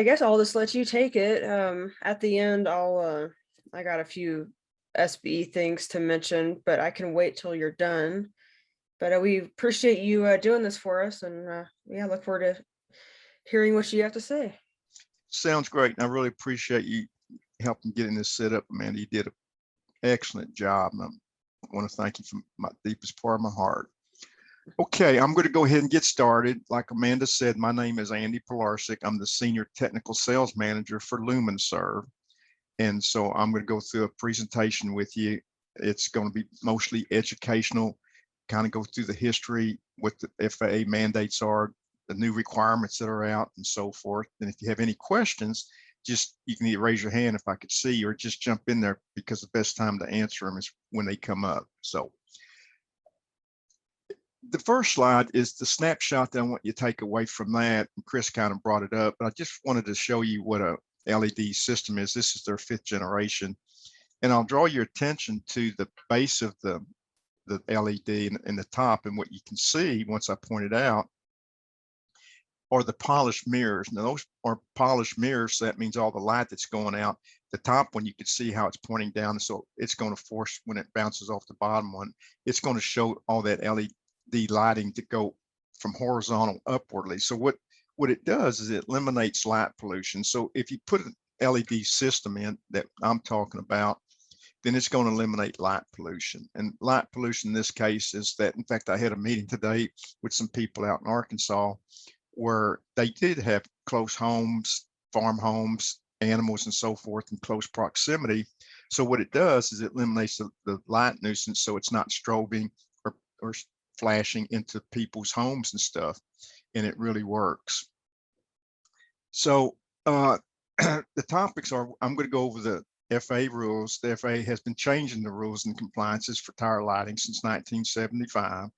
guess I'll just let you take it. At the end, I got a few SBE things to mention, but I can wait till you're done. But we appreciate you doing this for us, and yeah, look forward to hearing what you have to say. Sounds great. And I really appreciate you helping getting this set up, Amanda. You did an excellent job. And I want to thank you from my deepest part of my heart. Okay, I'm going to go ahead and get started. Like Amanda said, my name is Andy Pilarcik. I'm the Senior Technical Sales Manager for LumenServe. And so I'm going to go through a presentation with you. It's going to be mostly educational, kind of go through the history, what the FAA mandates are, the new requirements that are out, and so forth. And if you have any questions, just you can either raise your hand if I could see, or just jump in there, because the best time to answer them is when they come up. So the first slide is the snapshot that I want you to take away from that. And Chris kind of brought it up, but I just wanted to show you what a LED system is. This is their 5th generation. And I'll draw your attention to the base of the LED in the top. And what you can see, once I point it out, are the polished mirrors. Now those are polished mirrors, so that means all the light that's going out. The top one, you can see how it's pointing down, so it's going to force, when it bounces off the bottom one, it's going to show all that LED lighting to go from horizontal upwardly. So what it does is it eliminates light pollution. So if you put an LED system in that I'm talking about, then it's going to eliminate light pollution. And light pollution in this case is that, in fact, I had a meeting today with some people out in Arkansas where they did have close homes, farm homes, animals and so forth in close proximity. So what it does is it eliminates the light nuisance, so it's not strobing or flashing into people's homes and stuff, and it really works. So the topics are, I'm going to go over the FAA rules. The FAA has been changing the rules and compliances for tire lighting since 1975.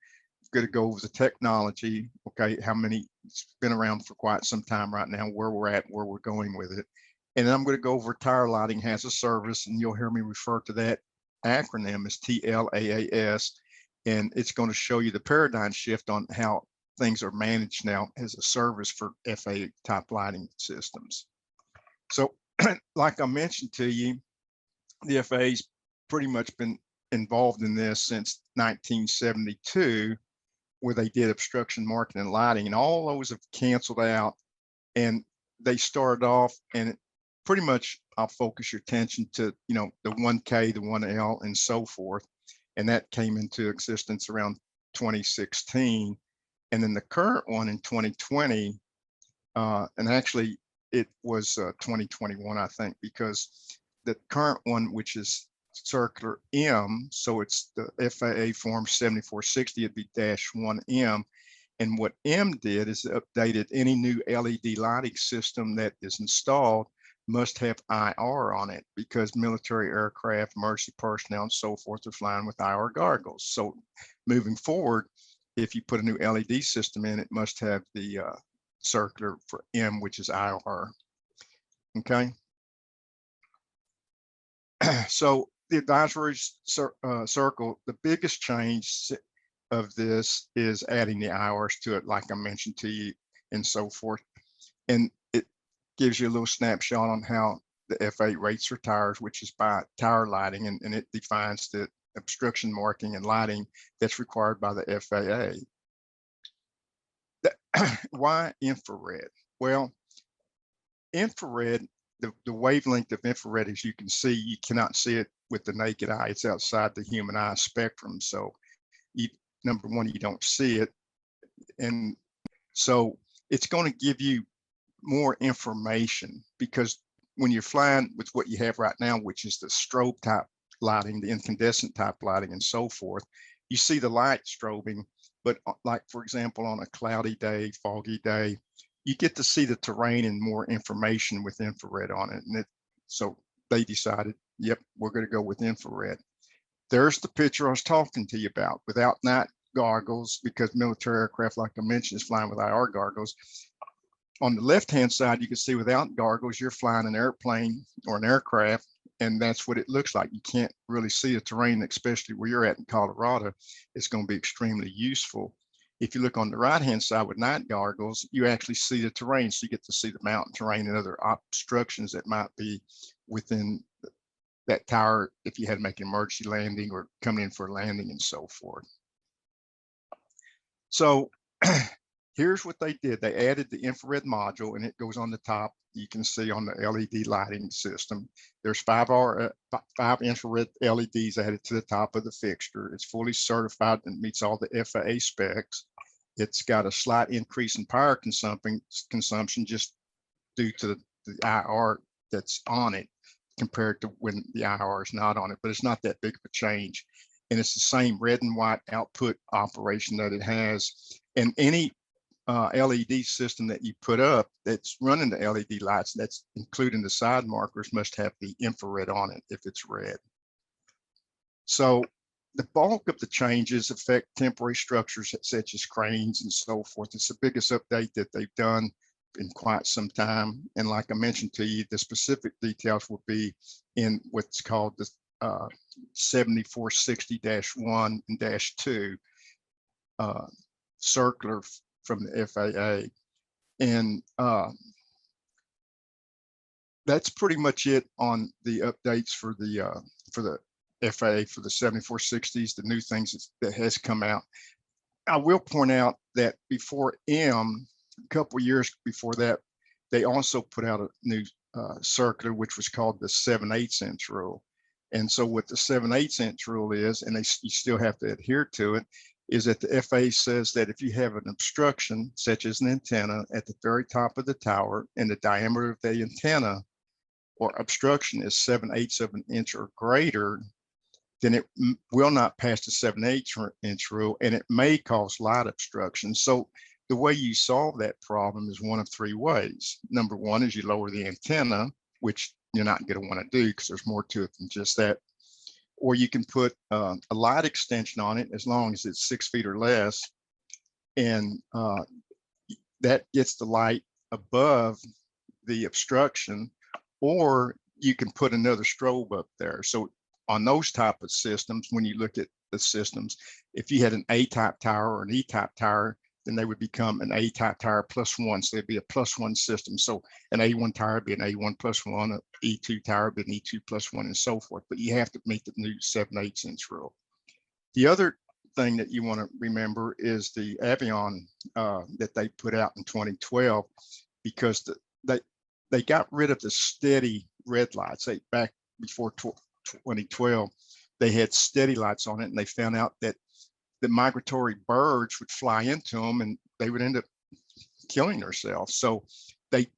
Going to go over the technology, okay, how many, it's been around for quite some time right now, where we're at, where we're going with it. And then I'm going to go over tire lighting has a service, and you'll hear me refer to that acronym as TLAAS. And it's going to show you the paradigm shift on how things are managed now as a service for FAA type lighting systems. So like I mentioned to you, the FAA's pretty much been involved in this since 1972, where they did obstruction marking and lighting, and all those have canceled out. And they started off, and pretty much I'll focus your attention to, you know, the 1K, the 1L, and so forth. And that came into existence around 2016. And then the current one in 2020, and actually it was 2021, I think, because the current one, which is circular M, so it's the FAA form 7460, it'd be -1M. And what M did is updated any new LED lighting system that is installed must have IR on it, because military aircraft, emergency personnel, and so forth are flying with IR goggles. So moving forward, if you put a new LED system in, it must have the circular for M, which is IR. Okay. So the advisory circle, the biggest change of this is adding the IRs to it, like I mentioned to you, and so forth. And it gives you a little snapshot on how the FAA rates for tires, which is by tire lighting, and it defines the obstruction marking and lighting that's required by the FAA. Why infrared? Well, infrared, the wavelength of infrared, as you can see, you cannot see it with the naked eye. It's outside the human eye spectrum. So number one, you don't see it. And so it's going to give you more information, because when you're flying with what you have right now, which is the strobe type lighting, the incandescent type lighting, and so forth, you see the light strobing. But like, for example, on a cloudy day, foggy day, you get to see the terrain and more information with infrared on it. And so they decided, yep, we're going to go with infrared. There's the picture I was talking to you about, without night goggles, because military aircraft, like I mentioned, is flying with IR goggles. On the left-hand side, you can see without goggles, you're flying an airplane or an aircraft, and that's what it looks like. You can't really see the terrain, especially where you're at in Colorado. It's going to be extremely useful. If you look on the right-hand side with night goggles, you actually see the terrain. So you get to see the mountain terrain and other obstructions that might be within that tower if you had to make an emergency landing or coming in for a landing and so forth. So here's what they did. They added the infrared module, and it goes on the top. You can see on the LED lighting system, there's five infrared LEDs added to the top of the fixture. It's fully certified and meets all the FAA specs. It's got a slight increase in power consumption just due to the IR that's on it compared to when the IR is not on it, but it's not that big of a change. And it's the same red and white output operation that it has. And any LED system that you put up that's running the LED lights, that's including the side markers, must have the infrared on it if it's red. So the bulk of the changes affect temporary structures such as cranes and so forth. It's the biggest update that they've done in quite some time. And like I mentioned to you, the specific details will be in what's called the 7460-1 and -2 circular from the FAA. And that's pretty much it on the updates for the FAA for the 7460s, the new things that has come out. I will point out that before a couple years before that, they also put out a new circular, which was called the 7/8 inch rule. And so what the 7/8 inch rule is, and you still have to adhere to it, is that the FAA says that if you have an obstruction, such as an antenna at the very top of the tower, and the diameter of the antenna or obstruction is 7/8 of an inch or greater, then it will not pass the 7/8 inch rule, and it may cause light obstruction. So the way you solve that problem is one of three ways. Number one is you lower the antenna, which you're not going to want to do because there's more to it than just that. Or you can put a light extension on it as long as it's 6 feet or less, and that gets the light above the obstruction. Or you can put another strobe up there. So on those type of systems, when you look at the systems, if you had an A-type tower or an E-type tower, then they would become an A-type tower +1. So it'd be a +1 system. So an A1 tower would be an A1 +1, an E2 tower would be an E2 +1, and so forth. But you have to meet the new 7/8 inch rule. The other thing that you want to remember is the Avion that they put out in 2012, because they got rid of the steady red lights. Back before 2012, they had steady lights on it, and they found out that the migratory birds would fly into them and they would end up killing themselves. So they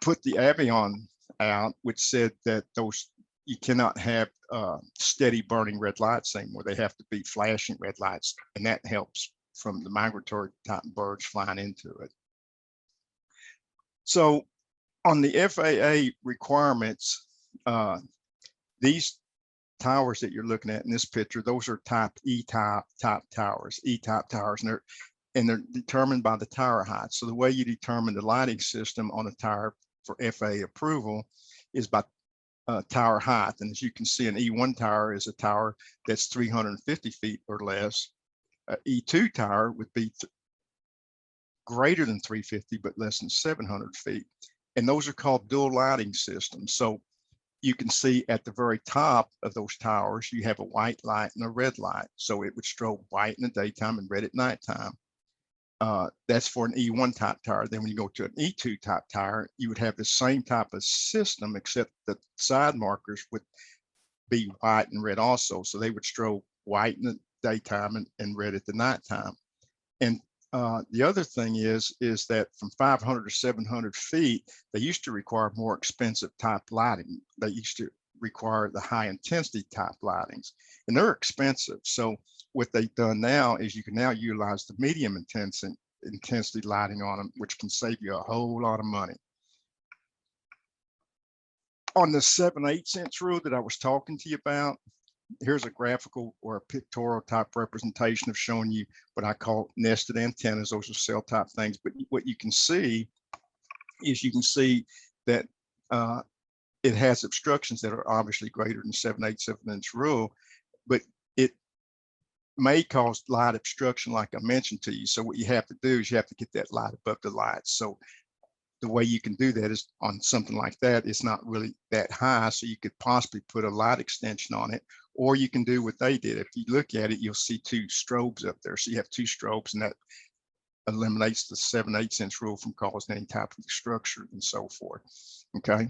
put the Avion out, which said that you cannot have steady burning red lights anymore. They have to be flashing red lights, and that helps from the migratory type birds flying into it. So on the FAA requirements, these towers that you're looking at in this picture, those are type E-type towers, and they're determined by the tower height. So the way you determine the lighting system on a tower for FAA approval is by tower height. And as you can see, an E1 tower is a tower that's 350 feet or less. An E2 tower would be greater than 350, but less than 700 feet. And those are called dual lighting systems. So you can see at the very top of those towers, you have a white light and a red light. So it would strobe white in the daytime and red at nighttime. That's for an E1 type tower. Then when you go to an E2 type tower, you would have the same type of system, except the side markers would be white and red also. So they would strobe white in the daytime and red at the nighttime. And the other thing is that from 500 to 700 feet, they used to require more expensive type lighting. They used to require the high intensity type lightings, and they're expensive. So what they've done now is you can now utilize the medium intensity lighting on them, which can save you a whole lot of money. On the 7/8 inch rule that I was talking to you about, here's a graphical or a pictorial type representation of showing you what I call nested antennas. Those are cell type things. But what you can see is that it has obstructions that are obviously greater than 7/8 inch rule, but may cause light obstruction, like I mentioned to you. So what you have to do is you have to get that light above the lights. So the way you can do that is on something like that, it's not really that high. So you could possibly put a light extension on it, or you can do what they did. If you look at it, you'll see 2 strobes up there. So you have 2 strobes, and that eliminates the 7/8 rule from causing any type of structure and so forth. Okay.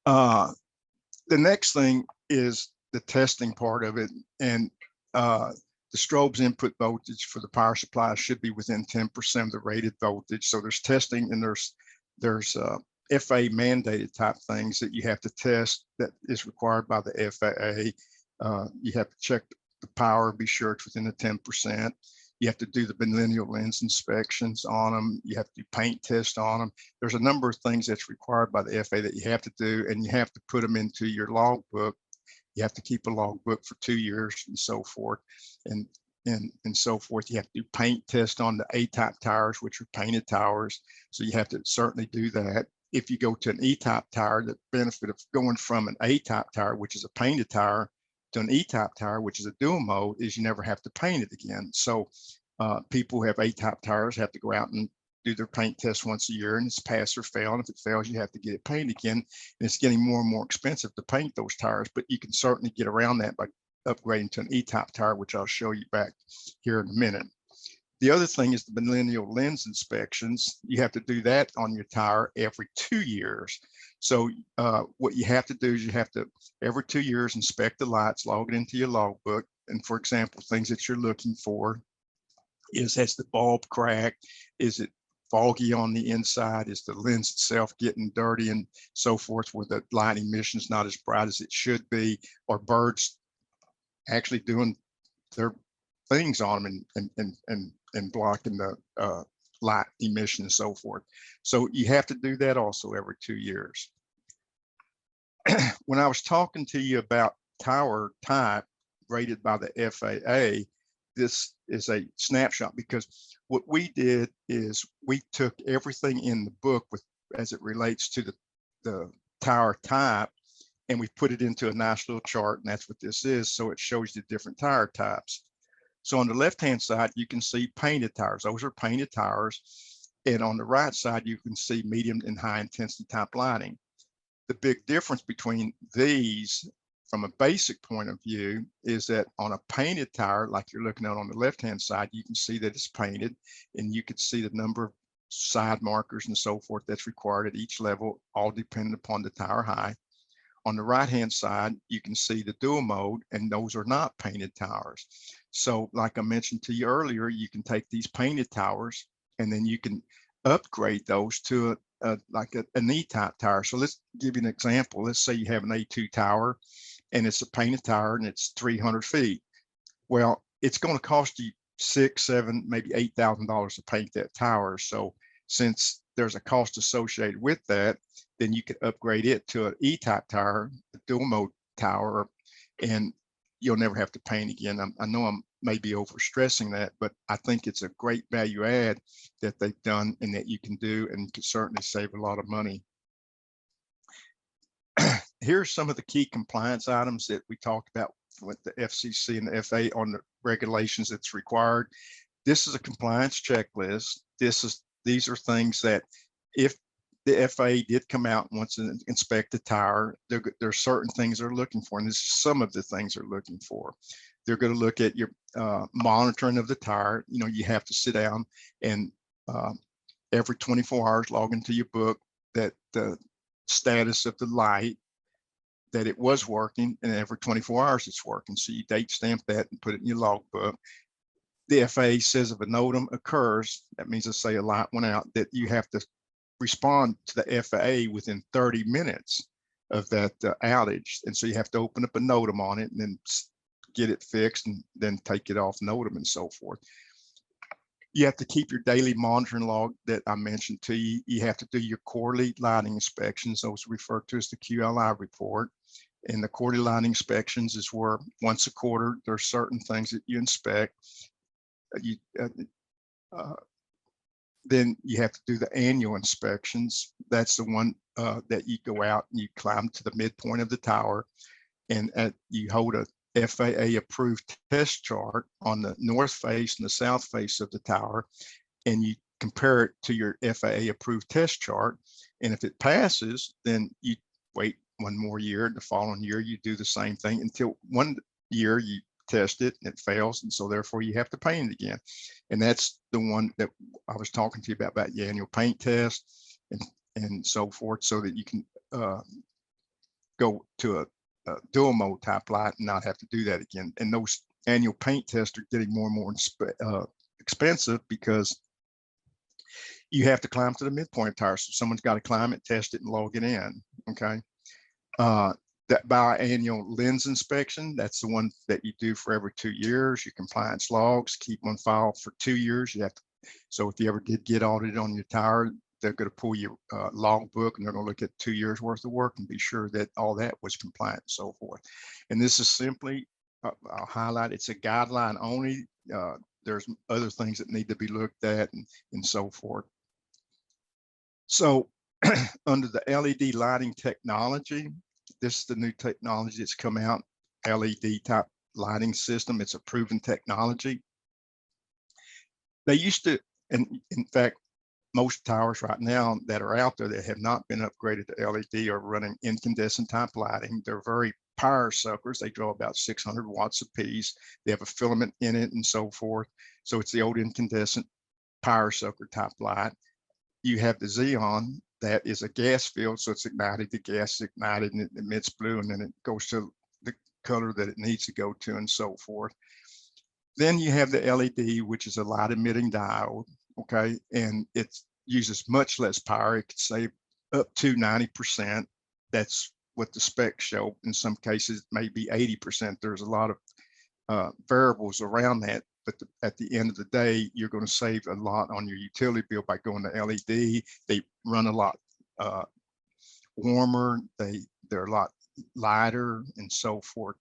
The next thing is the testing part of it, and the strobe's input voltage for the power supply should be within 10% of the rated voltage. So there's testing, and there's FAA mandated type things that you have to test that is required by the FAA. You have to check the power, be sure it's within the 10%. You have to do the bilineal lens inspections on them. You have to do paint tests on them. There's a number of things that's required by the FAA that you have to do, and you have to put them into your logbook. You have to keep a logbook for 2 years and so forth, and so forth. You have to do paint tests on the A-type tires, which are painted tires. So you have to certainly do that. If you go to an E-type tire, the benefit of going from an A-type tire, which is a painted tire, to an E-type tire, which is a dual mode, is you never have to paint it again. So people who have A-type tires have to go out and do their paint test once a year, and it's pass or fail. And if it fails, you have to get it painted again. And it's getting more and more expensive to paint those tires, but you can certainly get around that by upgrading to an E-type tire, which I'll show you back here in a minute. The other thing is the bilineal lens inspections. You have to do that on your tire every 2 years. So what you have to do is you have to, every 2 years, inspect the lights, log it into your logbook. And for example, things that you're looking for is, has the bulb cracked? Is it foggy on the inside? Is the lens itself getting dirty and so forth, where the light emission is not as bright as it should be? Or birds actually doing their things on them and blocking the light emission and so forth. So you have to do that also every 2 years. When I was talking to you about tower type rated by the FAA, this is a snapshot, because what we did is we took everything in the book with, as it relates to the tower type, and we put it into a nice little chart, and that's what this is. So it shows you different tire types. So on the left-hand side, you can see painted tires. Those are painted tires. And on the right side, you can see medium and high intensity type lighting. The big difference between these from a basic point of view is that on a painted tire, like you're looking at on the left-hand side, you can see that it's painted, and you can see the number of side markers and so forth that's required at each level, all depending upon the tire height. On the right-hand side, you can see the dual mode, and those are not painted tires. So like I mentioned to you earlier, you can take these painted tires and then you can upgrade those to like an E-type tire. So let's give you an example. Let's say you have an A2 tower and it's a painted tire and it's 300 feet. Well, it's going to cost you $6,000, $7,000, maybe $8,000 to paint that tower. So since there's a cost associated with that, then you could upgrade it to an E-type tire, a dual mode tower, and you'll never have to paint again. I know I'm maybe overstressing that, but I think it's a great value add that they've done and that you can do, and you can certainly save a lot of money. Here's some of the key compliance items that we talked about with the FCC and the FAA on the regulations that's required. This is a compliance checklist. These are things that if the FAA did come out and wants to inspect the tire, there are certain things they're looking for, and this is some of the things they're looking for. They're going to look at your monitoring of the tire. You know, you have to sit down and every 24 hours log into your book that the status of the light, that it was working, and every 24 hours it's working. So you date stamp that and put it in your logbook. The FAA says if a NOTAM occurs, that means, let's say a light went out, that you have to respond to the FAA within 30 minutes of that outage. And so you have to open up a NOTAM on it and then get it fixed and then take it off NOTAM and so forth. You have to keep your daily monitoring log that I mentioned to you. You have to do your quarterly lighting inspections. Those are referred to as the QLI report. And the quarterly lighting inspections is where once a quarter, there's certain things that you inspect. Then you have to do the annual inspections. That's the one that you go out and you climb to the midpoint of the tower, and you hold a FAA approved test chart on the north face and the south face of the tower, and you compare it to your FAA approved test chart. And if it passes, then you wait one more year. The following year, you do the same thing until one year you test it and it fails. And so therefore you have to paint it again. And that's the one that I was talking to you about your annual paint test and so forth, so that you can go to a dual mode type light and not have to do that again. And those annual paint tests are getting more and more expensive because you have to climb to the midpoint tower. So someone's got to climb it, test it, and log it in. Okay. That biannual lens inspection, that's the one that you do for every 2 years. Your compliance logs, keep on file for 2 years. You have to, so if you ever did get audited on your tower, they're going to pull your log book and they're going to look at 2 years worth of work and be sure that all that was compliant and so forth. And this is simply, I'll highlight, it's a guideline only. There's other things that need to be looked at and so forth. So under the LED lighting technology, this is the new technology that's come out, LED type lighting system. It's a proven technology. They used to, and in fact, most towers right now that are out there that have not been upgraded to LED are running incandescent type lighting. They're very power suckers. They draw about 600 watts apiece. They have a filament in it and so forth. So it's the old incandescent power sucker type light. You have the Xeon that is a gas field, so it's ignited, the gas is ignited and it emits blue, and then it goes to the color that it needs to go to and so forth. Then you have the LED, which is a light emitting diode, okay, and it uses much less power. It could save up to 90%. That's what the specs show. In some cases, maybe 80%. There's a lot of variables around that. But at the end of the day, you're going to save a lot on your utility bill by going to LED. They run a lot warmer. They're a lot lighter and so forth.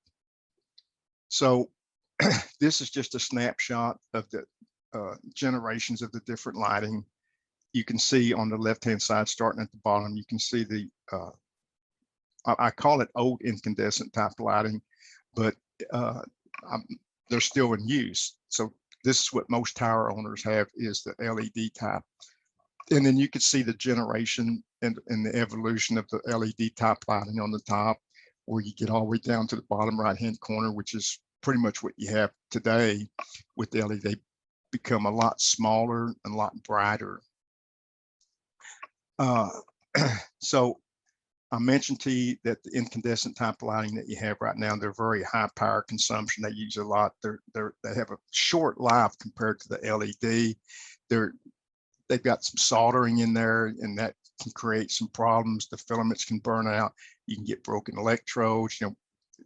So this is just a snapshot of the generations of the different lighting. You can see on the left-hand side, starting at the bottom, you can see the, I call it old incandescent type lighting, but they're still in use. So this is what most tower owners have, is the LED type. And then you can see the generation and the evolution of the LED type lighting on the top, where you get all the way down to the bottom right-hand corner, which is pretty much what you have today with the LED. They become a lot smaller and a lot brighter. So I mentioned to you that the incandescent type lighting that you have right now, they're very high power consumption. They use a lot. They have a short life compared to the LED. They've got some soldering in there, and that can create some problems. The filaments can burn out. You can get broken electrodes. You know,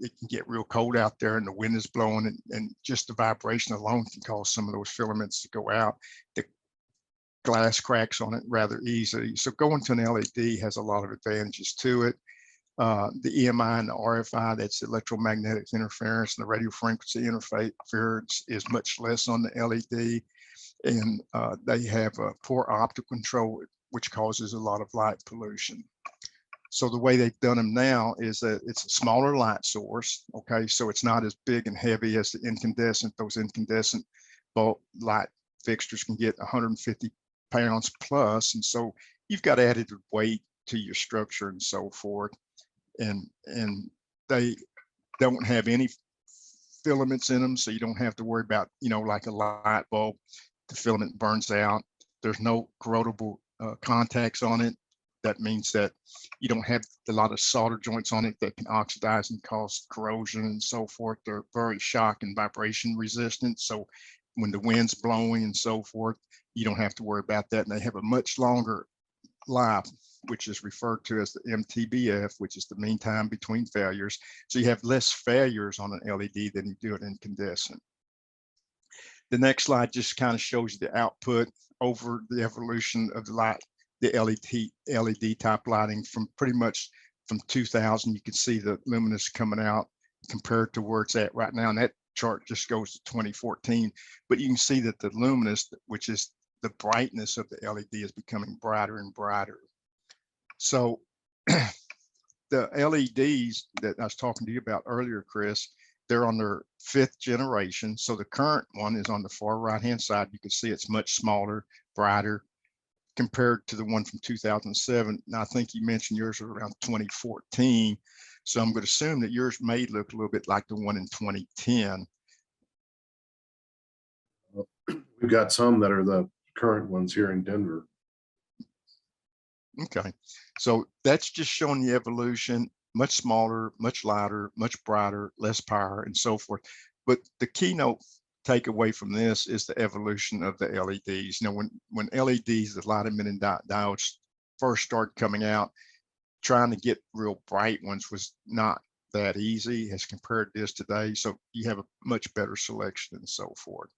it can get real cold out there and the wind is blowing, and just the vibration alone can cause some of those filaments to go out. The glass cracks on it rather easily. So going to an LED has a lot of advantages to it. The EMI and the RFI, that's electromagnetic interference, and the radio frequency interference is much less on the LED. And they have a poor optical control, which causes a lot of light pollution. So the way they've done them now is that it's a smaller light source. Okay, so it's not as big and heavy as the incandescent. Those incandescent bulk light fixtures can get 150 pounds plus, and so you've got added weight to your structure and so forth. And they don't have any filaments in them, so you don't have to worry about, you know, like a light bulb, the filament burns out. There's no corrodable contacts on it. That means that you don't have a lot of solder joints on it that can oxidize and cause corrosion and so forth. They're very shock and vibration resistant. So when the wind's blowing and so forth, you don't have to worry about that. And they have a much longer life, which is referred to as the MTBF, which is the mean time between failures. So you have less failures on an LED than you do an incandescent. The next slide just kind of shows you the output over the evolution of the light, the LED type lighting from pretty much from 2000. You can see the luminous coming out compared to where it's at right now. And that chart just goes to 2014. But you can see that the luminous, which is the brightness of the LED, is becoming brighter and brighter. So the LEDs that I was talking to you about earlier, Chris, they're on their 5th generation. So the current one is on the far right-hand side. You can see it's much smaller, brighter compared to the one from 2007. Now, I think you mentioned yours was around 2014. So I'm going to assume that yours may look a little bit like the one in 2010. We've got some that are the current ones here in Denver. Okay, so that's just showing the evolution, much smaller, much lighter, much brighter, less power, and so forth. But the keynote takeaway from this is the evolution of the LEDs. You know, when LEDs, the light emitting diodes, first started coming out, trying to get real bright ones was not that easy as compared to this today. So you have a much better selection and so forth.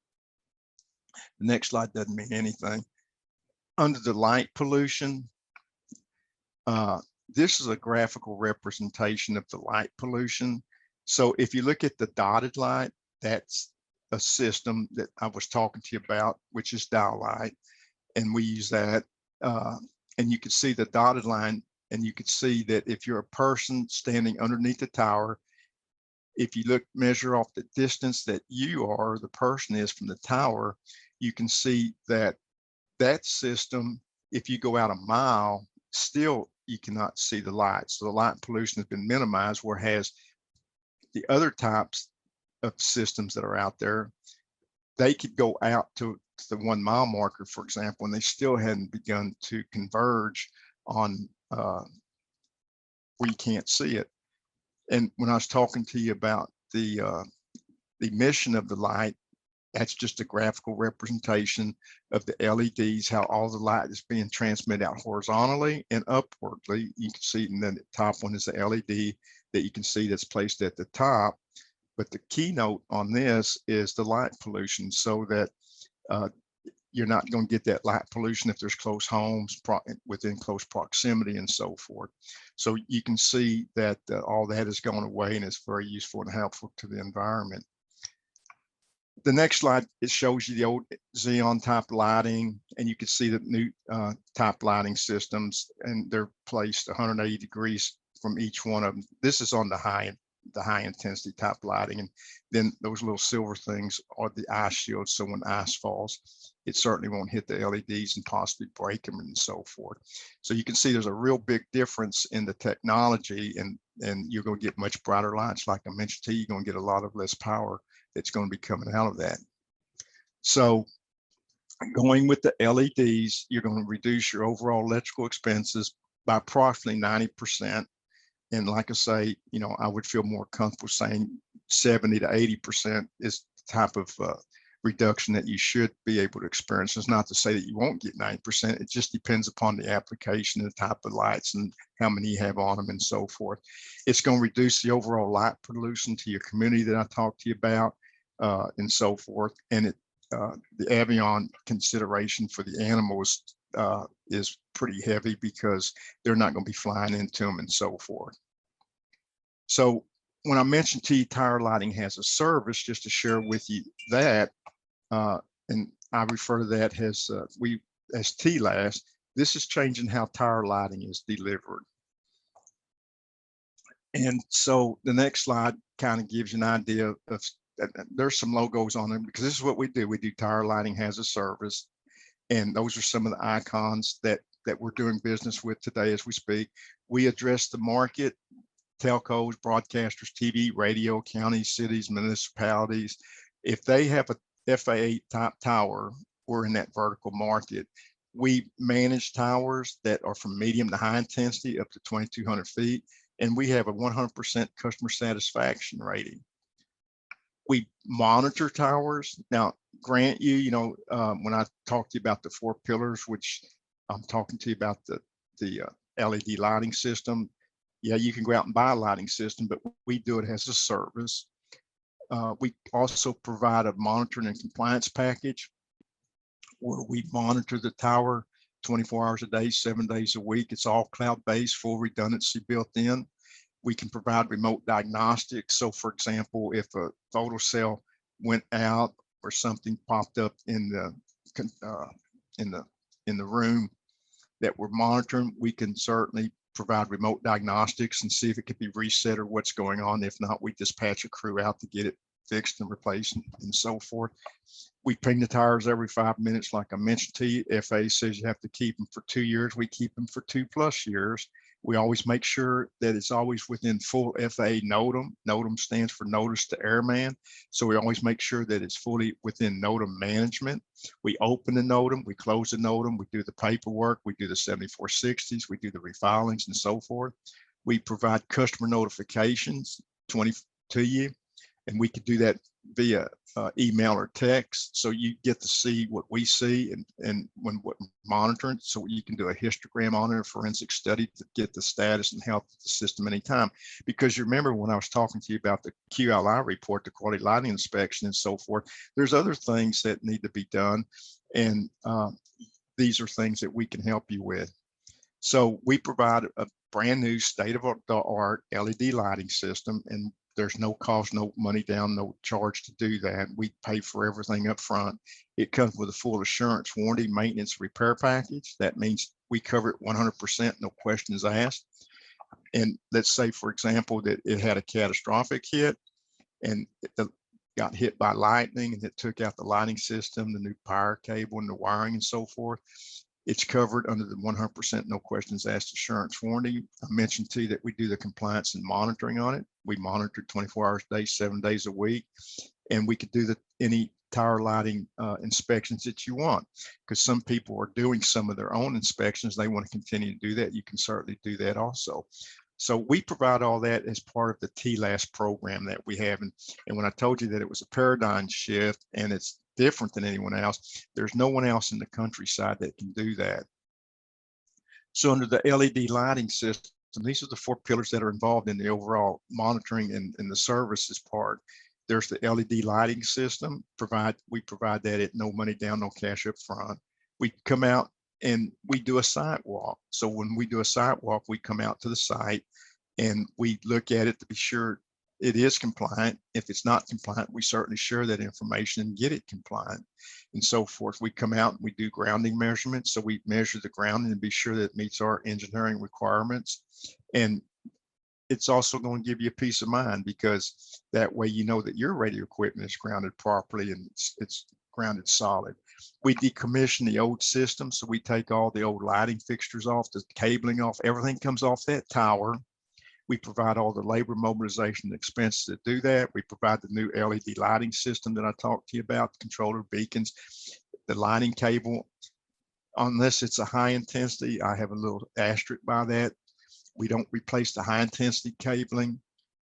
The next slide doesn't mean anything. Under the light pollution, this is a graphical representation of the light pollution. So if you look at the dotted light, that's a system that I was talking to you about, which is dial light. And we use that. And you can see the dotted line, and you can see that if you're a person standing underneath the tower, if you measure off the distance that you are, the person is from the tower, you can see that that system, if you go out a mile, still you cannot see the light. So the light pollution has been minimized, whereas the other types of systems that are out there, they could go out to the 1 mile marker, for example, and they still hadn't begun to converge on where you can't see it. And when I was talking to you about the emission of the light, that's just a graphical representation of the LEDs, how all the light is being transmitted out horizontally and upwardly. You can see, and then the top one is the LED that you can see that's placed at the top. But the keynote on this is the light pollution, so that you're not going to get that light pollution if there's close homes within close proximity and so forth. So you can see that all that has gone away, and it's very useful and helpful to the environment. The next slide, it shows you the old Xeon type lighting, and you can see the new type lighting systems, and they're placed 180 degrees from each one of them. This is on the high intensity type lighting, and then those little silver things are the ice shields. So when ice falls, it certainly won't hit the LEDs and possibly break them and so forth. So you can see there's a real big difference in the technology, and you're going to get much brighter lights. Like I mentioned to you, you're going to get a lot of less power that's going to be coming out of that. So going with the LEDs, you're going to reduce your overall electrical expenses by approximately 90%. And like I say, you know, I would feel more comfortable saying 70 to 80% is the type of reduction that you should be able to experience. It's not to say that you won't get 90%. It just depends upon the application, the type of lights, and how many you have on them and so forth. It's going to reduce the overall light pollution to your community that I talked to you about and so forth. And the avian consideration for the animals is pretty heavy, because they're not going to be flying into them and so forth. So when I mentioned to you tower lighting has a service, just to share with you that, and I refer to that as TLAS. This is changing how tower lighting is delivered. And so the next slide kind of gives you an idea of there's some logos on them, because this is what we do. We do tower lighting has a service. And those are some of the icons that we're doing business with today as we speak. We address the market, telcos, broadcasters, TV, radio, counties, cities, municipalities. If they have a FAA type tower, we're in that vertical market. We manage towers that are from medium to high intensity up to 2,200 feet. And we have a 100% customer satisfaction rating. We monitor towers. Now, grant you, you know, when I talk to you about the 4 pillars, which I'm talking to you about the LED lighting system, yeah, you can go out and buy a lighting system, but we do it as a service. We also provide a monitoring and compliance package where we monitor the tower 24 hours a day, 7 days a week. It's all cloud-based, full redundancy built in. We can provide remote diagnostics. So for example, if a photo cell went out or something popped up in the room that we're monitoring, we can certainly provide remote diagnostics and see if it could be reset or what's going on. If not, we dispatch a crew out to get it fixed and replaced and so forth. We ping the tires every 5 minutes. Like I mentioned to you, FAA says you have to keep them for 2 years. We keep them for 2+ years. We always make sure that it's always within full FAA NOTAM. NOTAM stands for Notice to Airman. So we always make sure that it's fully within NOTAM management. We open the NOTAM, we close the NOTAM, we do the paperwork, we do the 7460s, we do the refilings and so forth. We provide customer notifications to you, and we could do that via email or text, so you get to see what we see and when we're monitoring, so you can do a histogram on it, a forensic study to get the status and health of the system anytime. Because you remember when I was talking to you about the QLI report, the quality lighting inspection and so forth, there's other things that need to be done, and these are things that we can help you with. So we provide a brand new state-of-the-art LED lighting system, and there's no cost, no money down, no charge to do that. We pay for everything up front. It comes with a full assurance, warranty, maintenance, repair package. That means we cover it 100%, no questions asked. And let's say, for example, that it had a catastrophic hit and it got hit by lightning and it took out the lighting system, the new power cable and the wiring and so forth. It's covered under the 100% no questions asked assurance warranty. I mentioned to you that we do the compliance and monitoring on it. We monitor 24 hours a day, 7 days a week, and we could do any tire lighting inspections that you want, because some people are doing some of their own inspections. They want to continue to do that. You can certainly do that also. So we provide all that as part of the TLAS program that we have. And when I told you that it was a paradigm shift and it's different than anyone else, there's no one else in the countryside that can do that. So under the LED lighting system, these are the 4 pillars that are involved in the overall monitoring and the services part. There's the LED lighting system. We provide that at no money down, no cash up front. We come out and we do a site walk. So when we do a site walk, we come out to the site and we look at it to be sure it is compliant. If it's not compliant, we certainly share that information and get it compliant and so forth. We come out and we do grounding measurements. So we measure the grounding and be sure that it meets our engineering requirements. And it's also going to give you a peace of mind, because that way you know that your radio equipment is grounded properly and it's grounded solid. We decommission the old system. So we take all the old lighting fixtures off, the cabling off, everything comes off that tower. We provide all the labor, mobilization, expenses to do that. We provide the new LED lighting system that I talked to you about, the controller, beacons, the lighting cable. Unless it's a high intensity, I have a little asterisk by that. We don't replace the high intensity cabling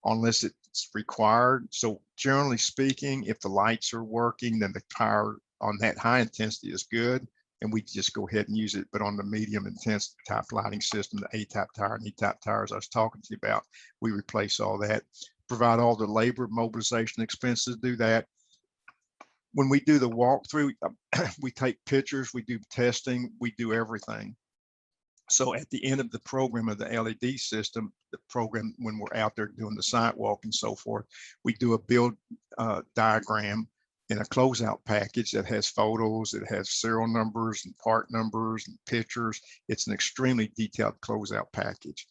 unless it's required. So generally speaking, if the lights are working, then the power on that high intensity is good, and we just go ahead and use it. But on the medium intensity type lighting system, the A-type tire and E-type tires I was talking to you about, we replace all that, provide all the labor, mobilization expenses, do that. When we do the walkthrough, we take pictures, we do testing, we do everything. So at the end of the program of the LED system, the program, when we're out there doing the site walk and so forth, we do a build diagram in a closeout package that has photos, it has serial numbers and part numbers and pictures. It's an extremely detailed closeout package.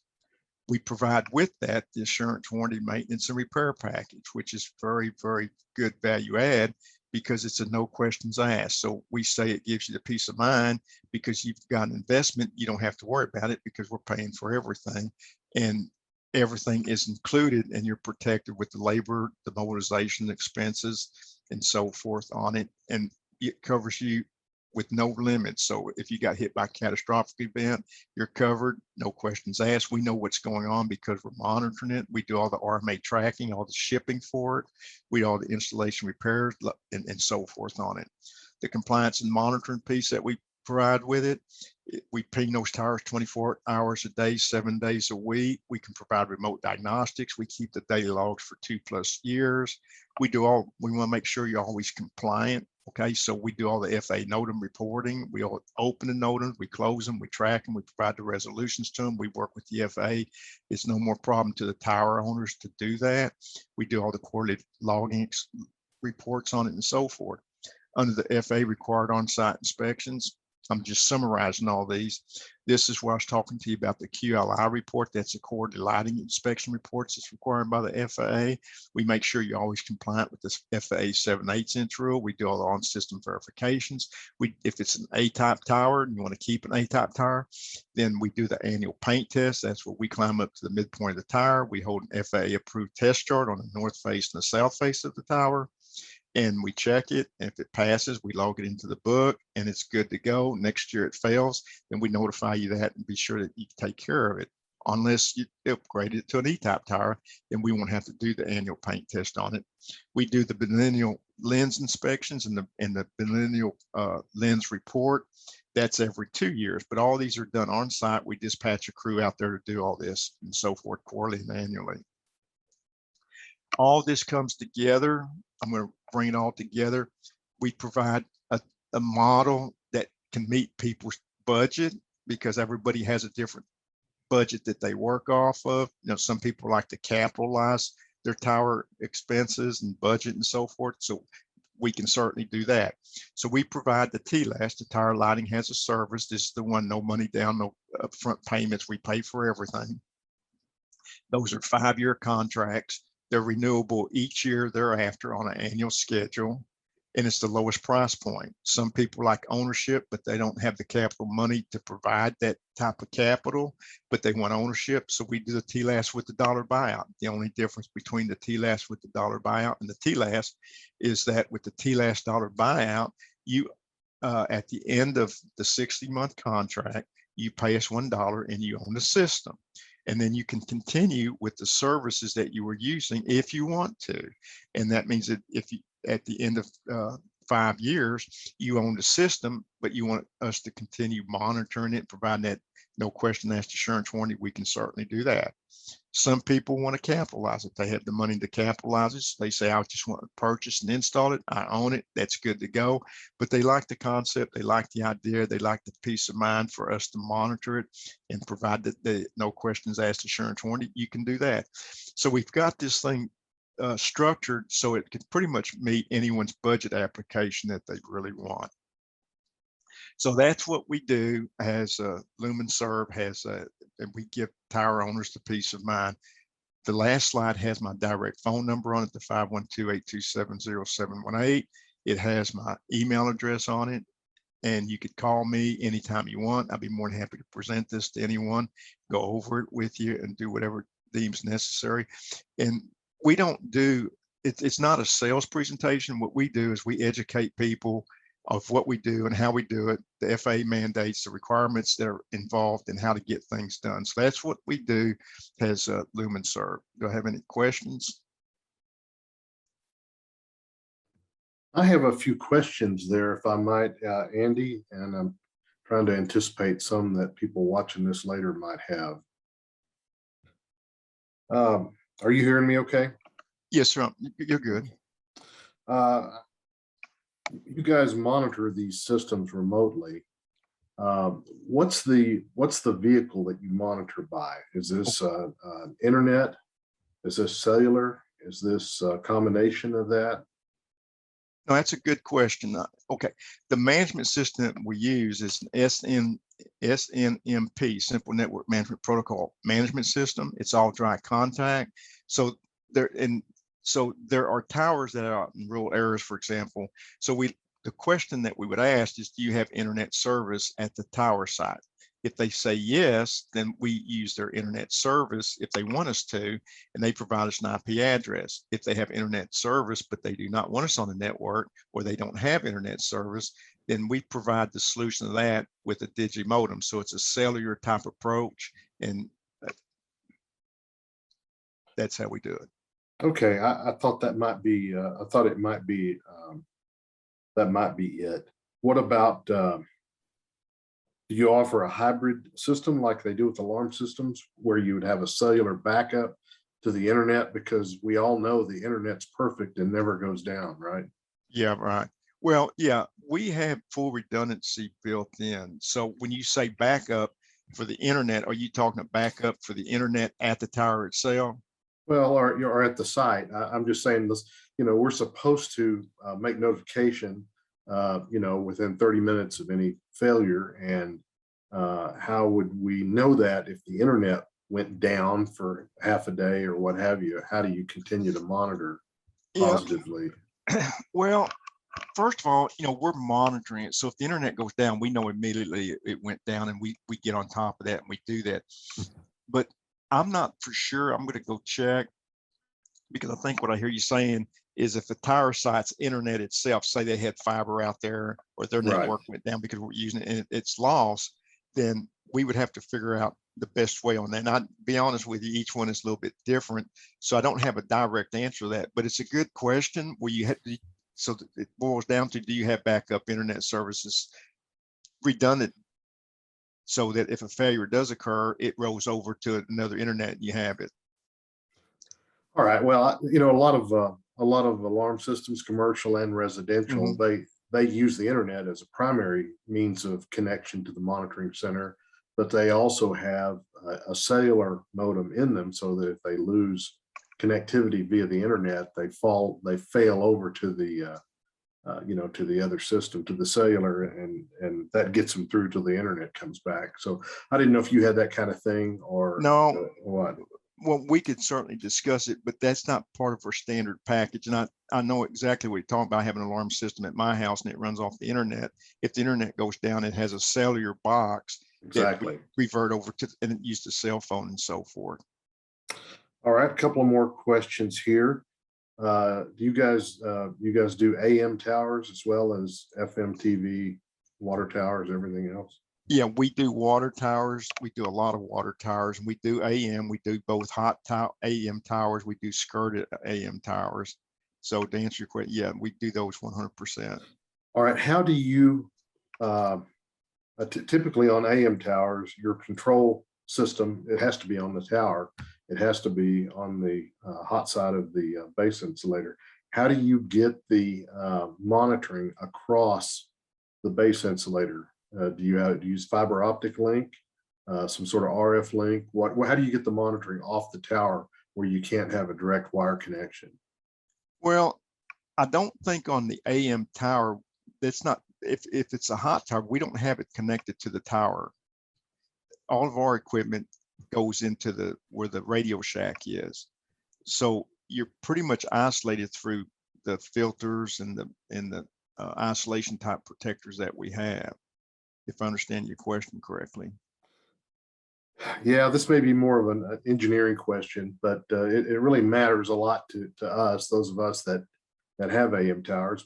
We provide with that the assurance, warranty, maintenance, and repair package, which is very, very good value add, because it's a no questions asked. So we say it gives you the peace of mind, because you've got an investment. You don't have to worry about it because we're paying for everything, and everything is included, and you're protected with the labor, the mobilization expenses, and so forth on it. And it covers you with no limits. So if you got hit by a catastrophic event, you're covered, no questions asked. We know what's going on because we're monitoring it. We do all the RMA tracking, all the shipping for it. We do all the installation repairs and so forth on it. The compliance and monitoring piece that we provide with it, we ping those tires 24 hours a day, 7 days a week. We can provide remote diagnostics. We keep the daily logs for 2+ years. We want to make sure you're always compliant. Okay, so we do all the FAA NOTAM reporting. We all open the NOTAMs, we close them, we track them, we provide the resolutions to them. We work with the FAA. It's no more problem to the tower owners to do that. We do all the quarterly logging reports on it and so forth. Under the FAA required on-site inspections, I'm just summarizing all these. This is where I was talking to you about the QLI report. That's the Coordinated Lighting Inspection reports that's required by the FAA. We make sure you're always compliant with this FAA 7/8 inch rule. We do all the on-system verifications. If it's an A-type tower and you want to keep an A-type tower, then we do the annual paint test. That's where we climb up to the midpoint of the tower. We hold an FAA-approved test chart on the north face and the south face of the tower, and we check it. And if it passes, we log it into the book and it's good to go. Next year it fails, then we notify you that and be sure that you take care of it. Unless you upgrade it to an E-type tower, then we won't have to do the annual paint test on it. We do the biennial lens inspections and the biennial lens report. That's every 2 years, but all these are done on site. We dispatch a crew out there to do all this and so forth, quarterly and annually. All this comes together. I'm going to bring it all together. We provide a model that can meet people's budget, because everybody has a different budget that they work off of. You know, some people like to capitalize their tower expenses and budget and so forth. So we can certainly do that. So we provide the TLAS, the Tower Lighting as a Service. This is the one, no money down, no upfront payments. We pay for everything. Those are 5-year contracts. They're renewable each year thereafter on an annual schedule, and it's the lowest price point. Some people like ownership, but they don't have the capital money to provide that type of capital, but they want ownership. So we do the TLAS with the dollar buyout. The only difference between the TLAS with the dollar buyout and the TLAS is that with the TLAS dollar buyout, you at the end of the 60-month contract, you pay us $1 and you own the system. And then you can continue with the services that you were using if you want to. And that means that if you, at the end of 5 years, you own the system, but you want us to continue monitoring it, providing that no question asked assurance warranty, we can certainly do that. Some people want to capitalize it. They have the money to capitalize it. So they say, I just want to purchase and install it. I own it. That's good to go. But they like the concept. They like the idea. They like the peace of mind for us to monitor it and provide the no questions asked assurance warranty. You can do that. So we've got this thing structured so it can pretty much meet anyone's budget application that they really want. So that's what we do as LumenServe has, and we give tower owners the peace of mind. The last slide has my direct phone number on it, the 512-827-0718. It has my email address on it, and you could call me anytime you want. I'd be more than happy to present this to anyone, go over it with you and do whatever deems necessary. And we don't do, it's not a sales presentation. What we do is we educate people of what we do and how we do it, the FAA mandates, the requirements that are involved, and how to get things done. So that's what we do as LumenServe. Do I have any questions? I have a few questions there, if I might, Andy, and I'm trying to anticipate some that people watching this later might have. Are you hearing me okay? Yes, sir. You're good. You guys monitor these systems remotely. What's the vehicle that you monitor by? Is this internet? Is this cellular? Is this a combination of that? No, that's a good question. Okay, the management system we use is an SNMP, Simple Network Management Protocol management system. It's all dry contact. So there are towers that are out in rural areas, for example. So the question that we would ask is, do you have internet service at the tower site? If they say yes, then we use their internet service if they want us to, and they provide us an IP address. If they have internet service, but they do not want us on the network, or they don't have internet service, then we provide the solution to that with a digimodem. So it's a cellular type approach, and that's how we do it. Okay, I thought that might be, I thought it might be, that might be it. What about, do you offer a hybrid system like they do with alarm systems, where you would have a cellular backup to the internet? Because we all know the internet's perfect and never goes down, right? Yeah, right. Well, yeah, we have full redundancy built in. So when you say backup for the internet, are you talking about backup for the internet at the tower itself? Well, or at the site. I'm just saying this, you know, we're supposed to make notification you know, within 30 minutes of any failure? And how would we know that if the internet went down for half a day or what have you? How do you continue to monitor Yeah, positively? well, first of all, you know, we're monitoring it. So if the internet goes down, we know immediately it went down, and we get on top of that and we do that. But I'm not for sure. I'm going to go check, because I think what I hear you saying is if the tower site's internet itself, say they had fiber out there or their Right. network went down because we're using it and it's lost, then we would have to figure out the best way on that. And I'd be honest with you, each one is a little bit different. So I don't have a direct answer to that, but it's a good question where you have to, so it boils down to, do you have backup internet services redundant so that if a failure does occur, it rolls over to another internet and you have it? All right. Well, you know, a lot of alarm systems, commercial and residential, Mhm. they use the internet as a primary means of connection to the monitoring center, but they also have a cellular modem in them, so that if they lose connectivity via the internet, they fail over to the you know, to the other system, to the cellular, and that gets them through till the internet comes back. So I didn't know if you had that kind of thing or No, what. well, we could certainly discuss it, but that's not part of our standard package. And I know exactly what you're talking about. I have an alarm system at my house and it runs off the internet. If the internet goes down, it has a cellular box that we Exactly. revert over to, and it used a cell phone and so forth. All right, a couple of more questions here. Do you guys do AM towers as well as FM TV, water towers, everything else? Yeah, we do water towers. We do a lot of water towers, and we do AM. We do both hot AM towers. We do skirted AM towers. So to answer your question, yeah, we do those 100%. All right, how do you typically on AM towers, your control system, it has to be on the tower. It has to be on the hot side of the base insulator. How do you get the monitoring across the base insulator? Do you use fiber optic link, some sort of RF link? How do you get the monitoring off the tower where you can't have a direct wire connection? Well, I don't think on the AM tower, that's not, if it's a hot tower, we don't have it connected to the tower. All of our equipment goes into where the Radio Shack is. So you're pretty much isolated through the filters and the isolation type protectors that we have, if I understand your question correctly. Yeah, this may be more of an engineering question, but it really matters a lot to us, those of us that have AM towers.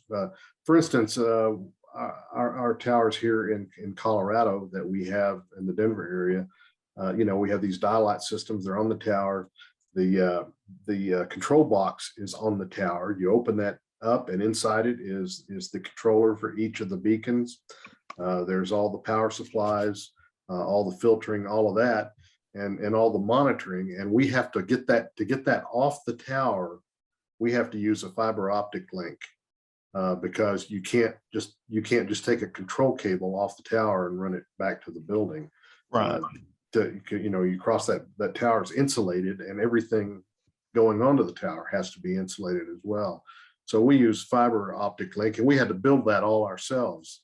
For instance, our towers here in Colorado that we have in the Denver area, you know, we have these dial-out systems. They're on the tower. The control box is on the tower. You open that up, and inside it is the controller for each of the beacons. There's all the power supplies, all the filtering, all of that, and all the monitoring. And we have to get that off the tower. We have to use a fiber optic link because you can't just take a control cable off the tower and run it back to the building. Right. You know, you cross that tower is insulated, and everything going onto the tower has to be insulated as well. So we use fiber optic link, and we had to build that all ourselves.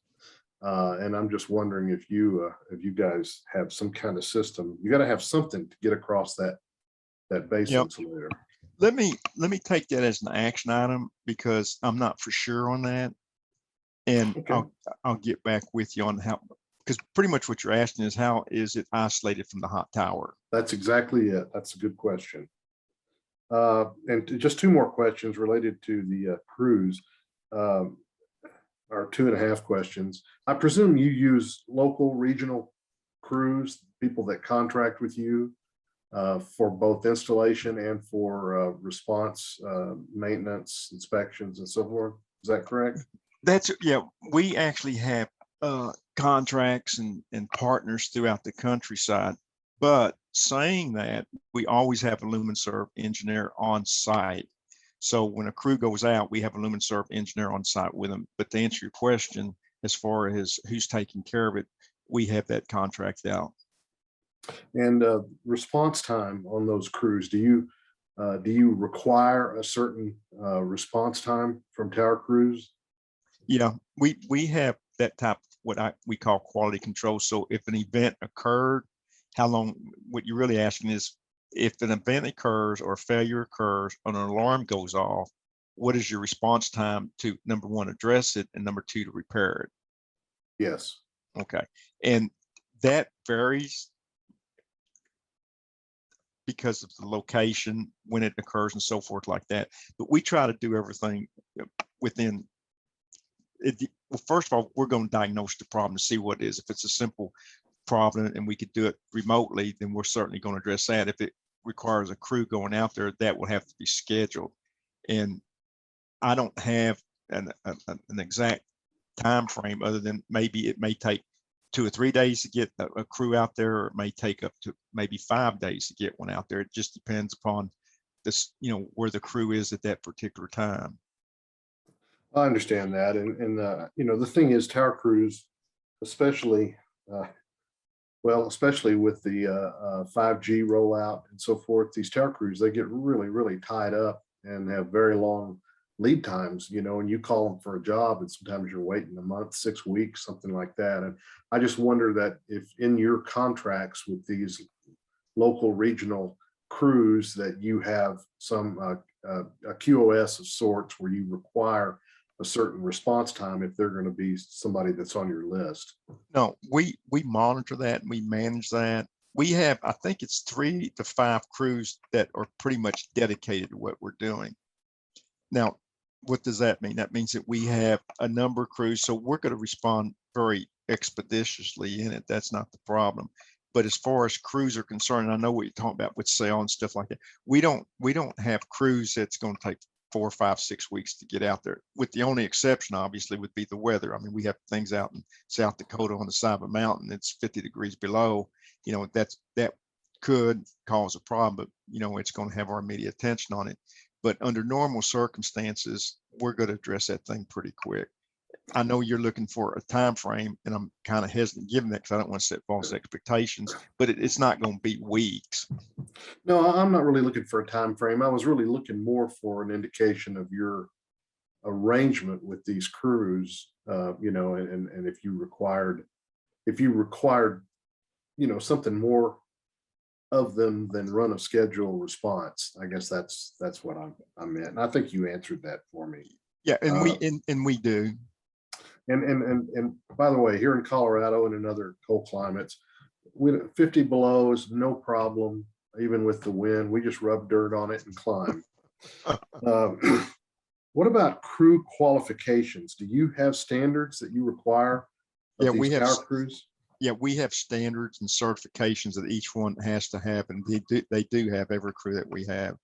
And I'm just wondering if you guys have some kind of system. You got to have something to get across that base insulator. Let me take that as an action item, because I'm not for sure on that, and okay. I'll get back with you on how, because pretty much what you're asking is how is it isolated from the hot tower? That's exactly it. That's a good question. And just two more questions related to the crews, or 2.5 questions. I presume you use local regional crews, people that contract with you for both installation and for response, maintenance, inspections, and so forth. Is that correct? That's, yeah, we actually have contracts and partners throughout the countryside. But saying that, we always have a LumenServe engineer on site. So when a crew goes out, we have a LumenServe engineer on site with them. But to answer your question, as far as who's taking care of it, we have that contract out. And response time on those crews, do you require a certain response time from tower crews? Yeah, we have that type of we call quality control. So if an event occurred, how long, what you're really asking is if an event occurs or a failure occurs or an alarm goes off, what is your response time to, number one, address it, and number two, to repair it? Yes. Okay. And that varies because of the location, when it occurs and so forth like that. But we try to do everything within it. Well, first of all, we're going to diagnose the problem to see what it is. If it's a simple problem and we could do it remotely, then we're certainly going to address that. If it requires a crew going out there, that will have to be scheduled. And I don't have an exact time frame, other than maybe it may take 2 or 3 days to get a crew out there, or it may take up to maybe 5 days to get one out there. It just depends upon this, where the crew is at that particular time. I understand that. And the thing is, tower crews, especially, especially with the 5G rollout and so forth, these tower crews, they get really, really tied up and have very long lead times, and you call them for a job and sometimes you're waiting a month, 6 weeks, something like that. And I just wonder that if in your contracts with these local regional crews that you have some a QoS of sorts where you require a certain response time if they're going to be somebody that's on your list. No, we monitor that and we manage that. We have, I think it's 3 to 5 crews that are pretty much dedicated to what we're doing. Now, what does that mean? That means that we have a number of crews, so we're going to respond very expeditiously in it. That's not the problem. But as far as crews are concerned, I know what you're talking about with sale and stuff like that. We don't have crews that's going to take 4, 5, 6 weeks to get out there. With the only exception, obviously, would be the weather. I mean, we have things out in South Dakota on the side of a mountain. It's 50 degrees below. That could cause a problem, but it's going to have our immediate attention on it. But under normal circumstances, we're going to address that thing pretty quick. I know you're looking for a time frame, and I'm kind of hesitant giving that because I don't want to set false expectations, but it's not going to be weeks. No, I'm not really looking for a time frame. I was really looking more for an indication of your arrangement with these crews, and if you required, something more of them than run a schedule response. I guess that's what I meant. And I think you answered that for me. Yeah, and we do. And by the way, here in Colorado and in other cold climates, 50 below is no problem, even with the wind. We just rub dirt on it and climb. What about crew qualifications? Do you have standards that you require of Yeah, these tower crews? Yeah, we have standards and certifications that each one has to have, and they do have every crew that we have.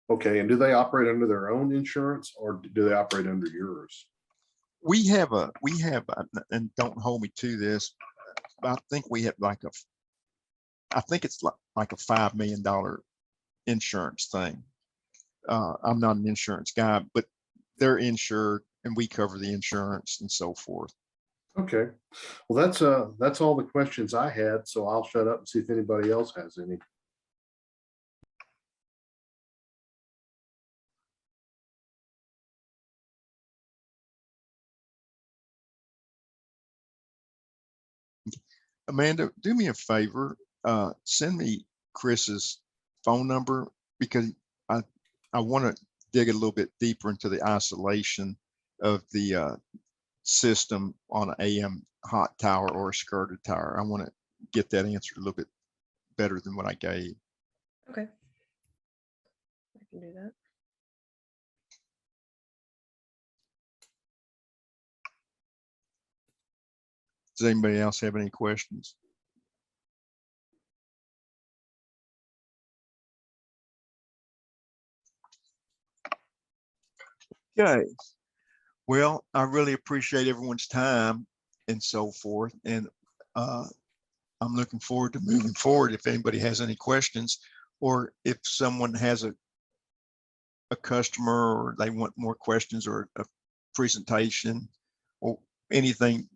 Okay, and do they operate under their own insurance or do they operate under yours? We have, and don't hold me to this, but I think we have I think it's like a $5 million insurance thing. I'm not an insurance guy, but they're insured and we cover the insurance and so forth. Okay, well, that's all the questions I had, so I'll shut up and see if anybody else has any. Amanda, do me a favor, send me Chris's phone number, because I want to dig a little bit deeper into the isolation of the system on an AM hot tower or a skirted tower. I want to get that answered a little bit better than what I gave. Okay. I can do that. Does anybody else have any questions? Okay. Well, I really appreciate everyone's time and so forth. And I'm looking forward to moving forward. If anybody has any questions, or if someone has a customer or they want more questions or a presentation or anything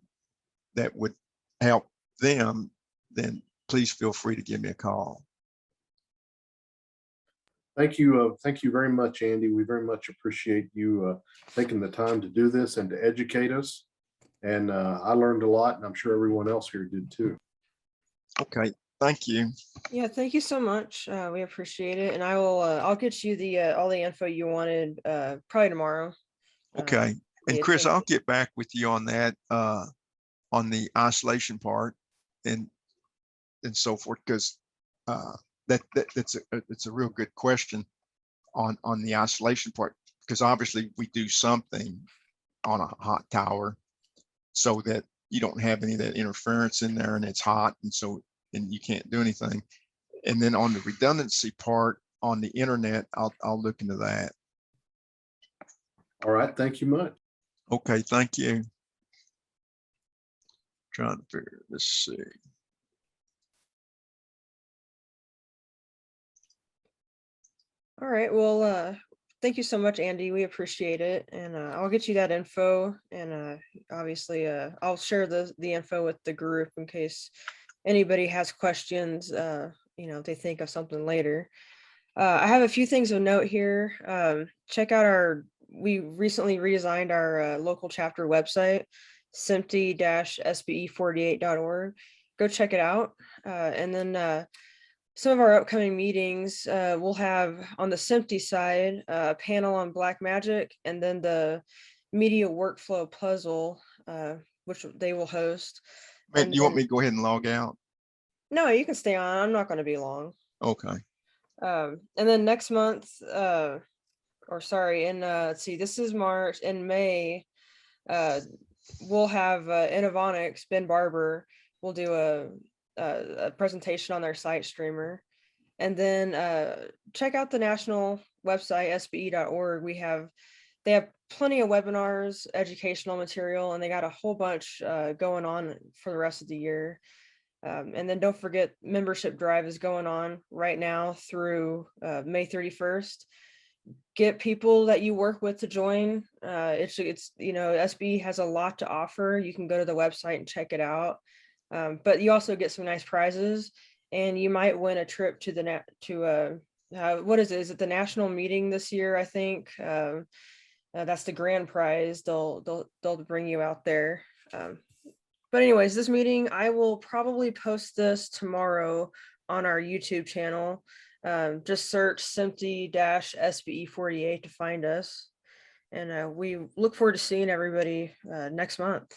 that would help them, then please feel free to give me a call. Thank you. Thank you very much, Andy. We very much appreciate you taking the time to do this and to educate us. And I learned a lot, and I'm sure everyone else here did too. Okay, thank you. Yeah, thank you so much. We appreciate it. And I'll get you the all the info you wanted probably tomorrow. Okay. And via Chris, team. I'll get back with you on that, on the isolation part and so forth, because it's a real good question on the isolation part, because obviously we do something on a hot tower so that you don't have any of that interference in there and it's hot and you can't do anything. And then on the redundancy part on the internet, I'll look into that. All right. Thank you much. Okay, thank you. Trying to figure, let's see. All right. Well, thank you so much, Andy. We appreciate it. And I'll get you that info. And obviously, I'll share the info with the group in case anybody has questions, if they think of something later. I have a few things of note here. Check out we recently redesigned our local chapter website, SMPTE-SBE48.org. Go check it out. And then some of our upcoming meetings, we'll have on the SMPTE side, a panel on Black Magic, and then the media workflow puzzle, which they will host. Man, you want me to go ahead and log out? No, you can stay on. I'm not going to be long. Okay. And then next month, let's see, this is March. In May, we'll have Innovonics, Ben Barber will do a presentation on their site streamer. And then check out the national website, SBE.org. They have plenty of webinars, educational material, and they got a whole bunch going on for the rest of the year. And then don't forget, membership drive is going on right now through May 31st. Get people that you work with to join. It's SBE has a lot to offer. You can go to the website and check it out. But you also get some nice prizes, and you might win a trip to what is it? Is it the national meeting this year? I think that's the grand prize. They'll bring you out there. But anyways, this meeting, I will probably post this tomorrow on our YouTube channel. Just search SMPTE-SBE48 to find us. And we look forward to seeing everybody next month.